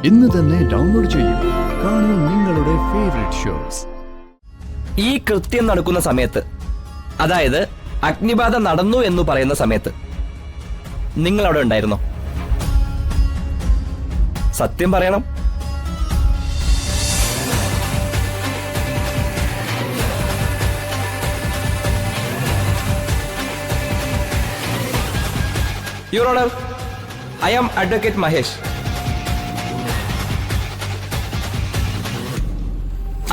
ഇന്ന് തന്നെ ഡൗൺലോഡ് ചെയ്യൂ. കാണൂ നിങ്ങളുടെ ഫേവറേറ്റ് ഷോസ്. ഈ കൃത്യം നടക്കുന്ന സമയത്ത്, അതായത് അഗ്നിബാധ നടന്നു എന്ന് പറയുന്ന സമയത്ത് നിങ്ങൾ അവിടെ ഉണ്ടായിരുന്നോ? സത്യം പറയണം. Your Honor, I am Advocate Mahesh.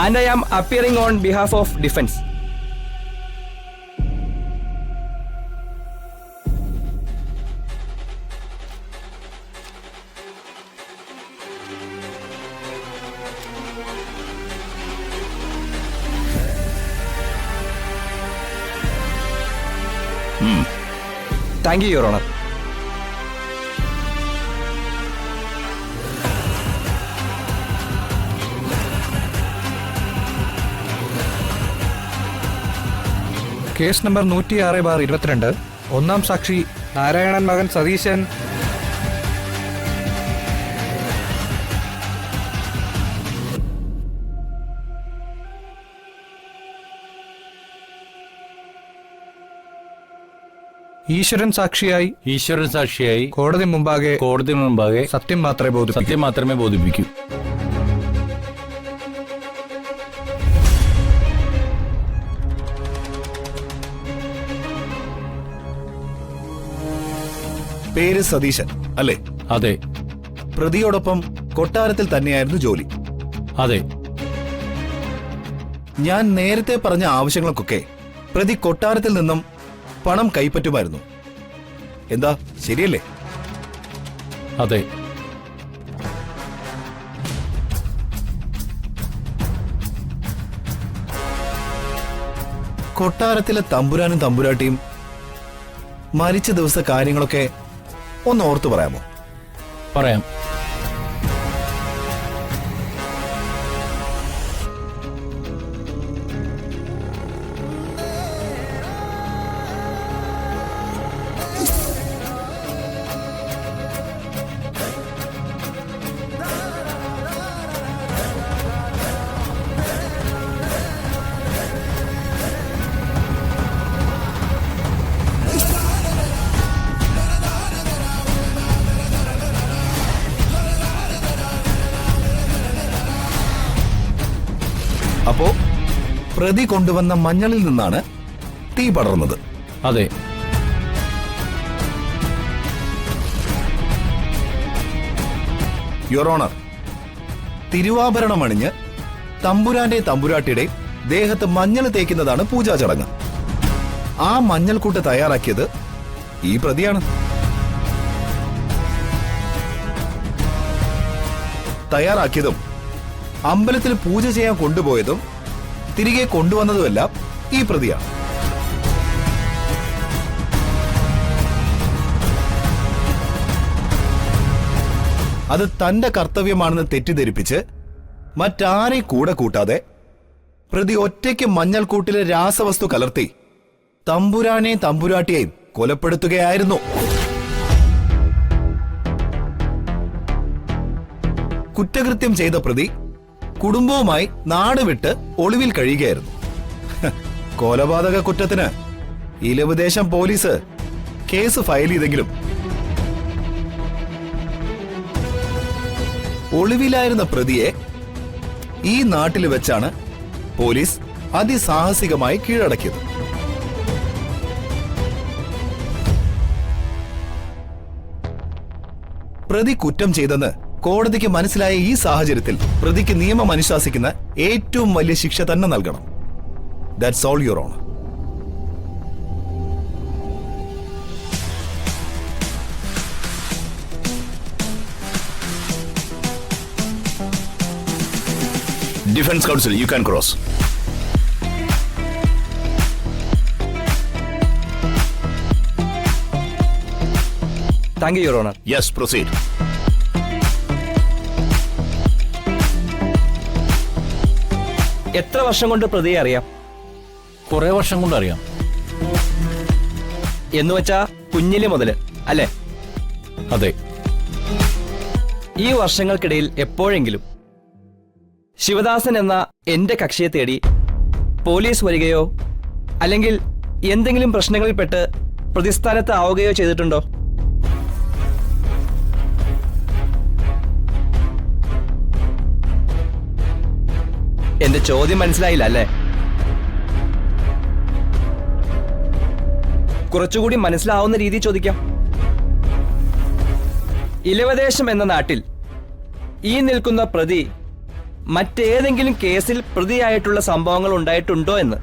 And I am appearing on behalf of defense. Thank you, Your Honor. Case number 106/22. ഒന്നാം സാക്ഷി നാരായണൻ മകൻ സതീശൻ. ഈശ്വരൻ സാക്ഷിയായി കോടതി മുമ്പാകെ സത്യം മാത്രമേ ബോധിപ്പിക്കൂ. പേര് സതീശൻ അല്ലേ? അതെ. പ്രതിയോടൊപ്പം കൊട്ടാരത്തിൽ തന്നെയായിരുന്നു ജോലി? അതെ. ഞാൻ നേരത്തെ പറഞ്ഞ ആവശ്യങ്ങൾക്കൊക്കെ പ്രതി കൊട്ടാരത്തിൽ നിന്നും പണം കൈപ്പറ്റുമായിരുന്നു. എന്താ, ശരിയല്ലേ? അതെ. കൊട്ടാരത്തിലെ തമ്പുരാനും തമ്പുരാട്ടിയും മരിച്ച ദിവസ കാര്യങ്ങളൊക്കെ ഒന്ന് ഓർത്തു പറയാമോ? പറയാം. അപ്പോ പ്രതി കൊണ്ടുവന്ന മഞ്ഞളിൽ നിന്നാണ് തീ പടർന്നത്? അതെ. യുവർ ഓണർ, തിരുവാഭരണം അണിഞ്ഞ് തമ്പുരാന്റെ തമ്പുരാട്ടിയുടെ ദേഹത്ത് മഞ്ഞൾ തേക്കുന്നതാണ് പൂജാ ചടങ്ങ്. ആ മഞ്ഞൾക്കൂട്ട് തയ്യാറാക്കിയത് ഈ പ്രതിയാണ്. തയ്യാറാക്കിയതും അമ്പലത്തിൽ പൂജ ചെയ്യാൻ കൊണ്ടുപോയതും തിരികെ കൊണ്ടുവന്നതുമെല്ലാം ഈ പ്രതിയാണ്. അത് തന്റെ കർത്തവ്യമാണെന്ന് തെറ്റിദ്ധരിപ്പിച്ച് മറ്റാരെ കൂടെ കൂട്ടാതെ പ്രതി ഒറ്റയ്ക്ക് മഞ്ഞൾക്കൂട്ടിലെ രാസവസ്തു കലർത്തി തമ്പുരാനെയും തമ്പുരാട്ടിയെയും കൊലപ്പെടുത്തുകയായിരുന്നു. കുറ്റകൃത്യം ചെയ്ത പ്രതി കുടുംബവുമായി നാട് വിട്ട് ഒളിവിൽ കഴിയുകയായിരുന്നു. കൊലപാതക കുറ്റത്തിന് ഇലവുദേശം പോലീസ് കേസ് ഫയൽ ചെയ്തെങ്കിലും ഒളിവിലായിരുന്ന പ്രതിയെ ഈ നാട്ടിൽ വെച്ചാണ് പോലീസ് അതിസാഹസികമായി കീഴടക്കിയത്. പ്രതി കുറ്റം ചെയ്തെന്ന് കോടതിക്ക് മനസ്സിലായ ഈ സാഹചര്യത്തിൽ പ്രതിക്ക് നിയമം അനുശാസിക്കുന്ന ഏറ്റവും വലിയ ശിക്ഷ തന്നെ നൽകണം. That's all your honour. Defence council, you can cross. Thank you, your honour. Yes, proceed. എത്ര വർഷം കൊണ്ട് പ്രതിയെ അറിയാം? കുറെ വർഷം കൊണ്ട് അറിയാം. എന്ന് വെച്ചാ കുഞ്ഞിലെ മുതല് അല്ലേ? അതെ. ഈ വർഷങ്ങൾക്കിടയിൽ എപ്പോഴെങ്കിലും ശിവദാസൻ എന്ന എന്റെ കക്ഷിയെ തേടി പോലീസ് വരികയോ അല്ലെങ്കിൽ എന്തെങ്കിലും പ്രശ്നങ്ങളിൽപ്പെട്ട് പ്രതിസ്ഥാനത്ത് ആവുകയോ ചെയ്തിട്ടുണ്ടോ? എന്റെ ചോദ്യം മനസ്സിലായില്ല അല്ലേ? കുറച്ചുകൂടി മനസ്സിലാവുന്ന രീതി ചോദിക്കാം. ഇലവദേശം എന്ന നാട്ടിൽ ഈ നിൽക്കുന്ന പ്രതി മറ്റേതെങ്കിലും കേസിൽ പ്രതിയായിട്ടുള്ള സംഭവങ്ങൾ ഉണ്ടായിട്ടുണ്ടോ എന്ന്.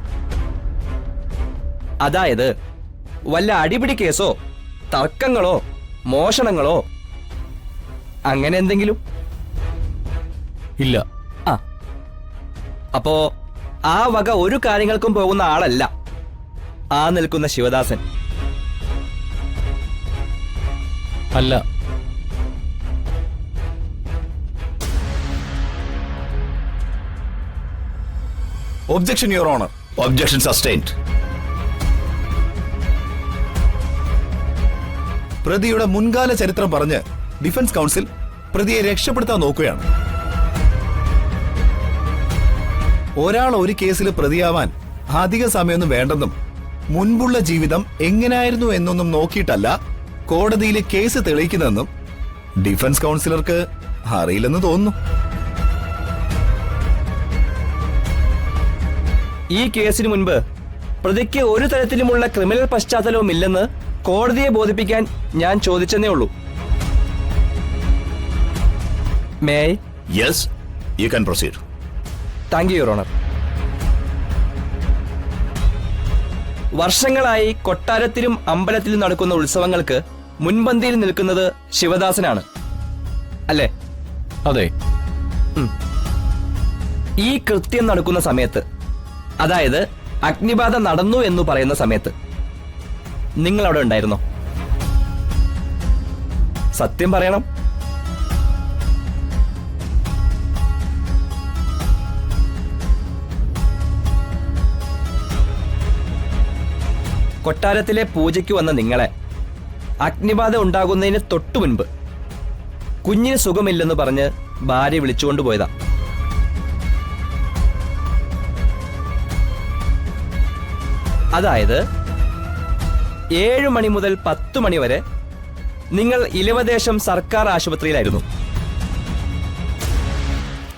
അതായത് വല്ല അടിപിടി കേസോ തർക്കങ്ങളോ മോഷണങ്ങളോ അങ്ങനെ എന്തെങ്കിലും? ഇല്ല. ആ, അപ്പോ ആ വക ഒരു കാര്യങ്ങൾക്കും പോകുന്ന ആളല്ല ആ നിൽക്കുന്ന ശിവദാസൻ. അല്ല. Objection your honour. Objection sustained. പ്രതിയുടെ മുൻകാല ചരിത്രം പറഞ്ഞ് ഡിഫൻസ് കൗൺസിൽ പ്രതിയെ രക്ഷപ്പെടുത്താൻ നോക്കുകയാണ്. ഒരാൾ ഒരു കേസിൽ പ്രതിയാവാൻ അധിക സമയമൊന്നും വേണ്ടെന്നും മുൻപുള്ള ജീവിതം എങ്ങനെയായിരുന്നു എന്നൊന്നും നോക്കിയിട്ടല്ല കോടതിയിൽ കേസ് തെളിയിക്കുന്നതെന്നും ഡിഫൻസ് കൗൺസിലർക്ക് അറിയില്ലെന്ന് തോന്നുന്നു. ഈ കേസിന് മുൻപ് പ്രതിക്ക് ഒരു തരത്തിലുമുള്ള ക്രിമിനൽ പശ്ചാത്തലവും ഇല്ലെന്ന് കോടതിയെ ബോധിപ്പിക്കാൻ ഞാൻ ചോദിച്ചെന്നേ ഉള്ളൂ. May I? Yes, you can proceed. Thank you your honour. വർഷങ്ങളായി കൊട്ടാരത്തിലും അമ്പലത്തിലും നടക്കുന്ന ഉത്സവങ്ങൾക്ക് മുൻപന്തിയിൽ നിൽക്കുന്നത് ശിവദാസനാണ് അല്ലേ? അതെ. ഈ കൃത്യം നടക്കുന്ന സമയത്ത്, അതായത് അഗ്നിബാധ നടന്നു എന്ന് പറയുന്ന സമയത്ത് നിങ്ങൾ അവിടെ ഉണ്ടായിരുന്നോ? സത്യം പറയണം. കൊട്ടാരത്തിലെ പൂജയ്ക്ക് വന്ന നിങ്ങളെ അഗ്നിബാധ ഉണ്ടാകുന്നതിന് തൊട്ടു മുൻപ് കുഞ്ഞിന് സുഖമില്ലെന്ന് പറഞ്ഞ് ഭാര്യ വിളിച്ചുകൊണ്ടുപോയതാ. അതായത് 7 മണി മുതൽ 10 മണി വരെ നിങ്ങൾ ഇലവദേശം സർക്കാർ ആശുപത്രിയിലായിരുന്നു.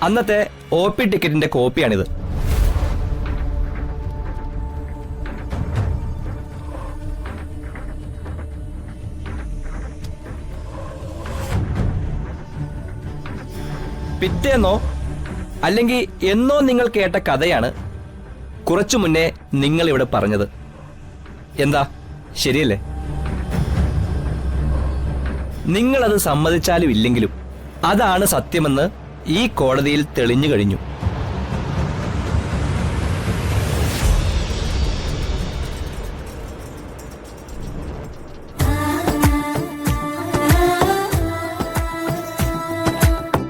അന്നത്തെ OP ടിക്കറ്റിന്റെ കോപ്പിയാണിത്. പിറ്റേന്നോ അല്ലെങ്കിൽ എന്നോ നിങ്ങൾ കേട്ട കഥയാണ് കുറച്ചു മുന്നേ നിങ്ങൾ ഇവിടെ പറഞ്ഞത്. എന്താ, ശരിയല്ലേ? നിങ്ങളത് സമ്മതിച്ചാലും ഇല്ലെങ്കിലും അതാണ് സത്യമെന്ന് ഈ കോടതിയിൽ തെളിഞ്ഞു കഴിഞ്ഞു.